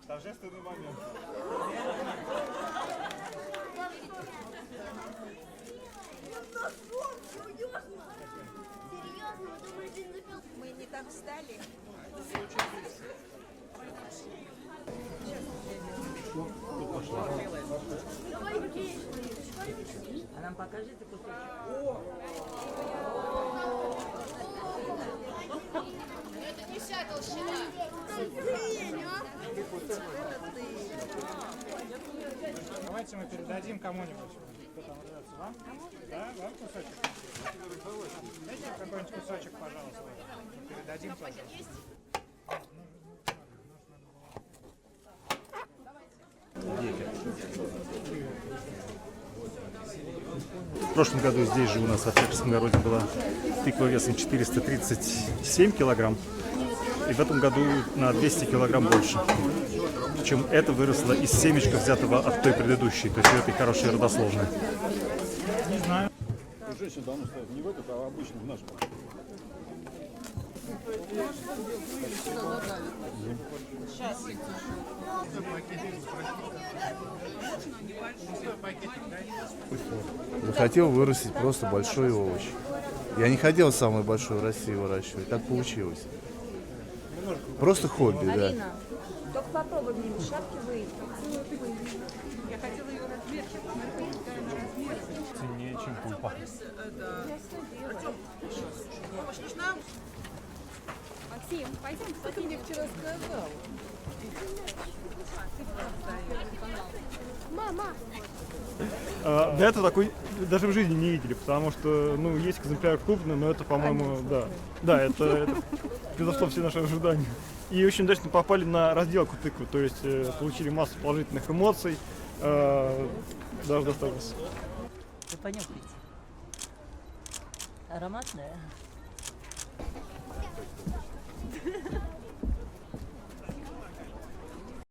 Торжественный момент. Мы не там встали. А нам покажите кусочек. Это не вся толщина. Давайте мы передадим кому-нибудь. Кто там рвется? Вам? Да, вам кусочек? Дайте какой-нибудь кусочек, пожалуйста. Передадим тоже. В прошлом году здесь же у нас в Октябрьском огороде была тыква весом 437 килограмм. И в этом году на 200 килограмм больше. Причем это выросло из семечка, взятого от той предыдущей. То есть у этой хорошая родословная. Не знаю. Женщина давно ставит не в этот, а обычно в наш. Захотел вырастить просто большой овощ. Я не хотел самый большой в России выращивать, так получилось. Просто хобби, да. Алина, только попробуй мне в шапке выйти. Я хотела ее размерчик, Ценнее, чем пульпа. помощь нужна? Максим, пойдем. Ты мне вчера сказал. Мама. Да, это такой даже в жизни не видели, потому что, ну, есть экземпляр крупный, но это, по-моему, да. Да, это превзошло все наши ожидания. И очень удачно попали на разделку тыквы, то есть получили массу положительных эмоций, даже досталось. Вы понюхайте. Ароматная.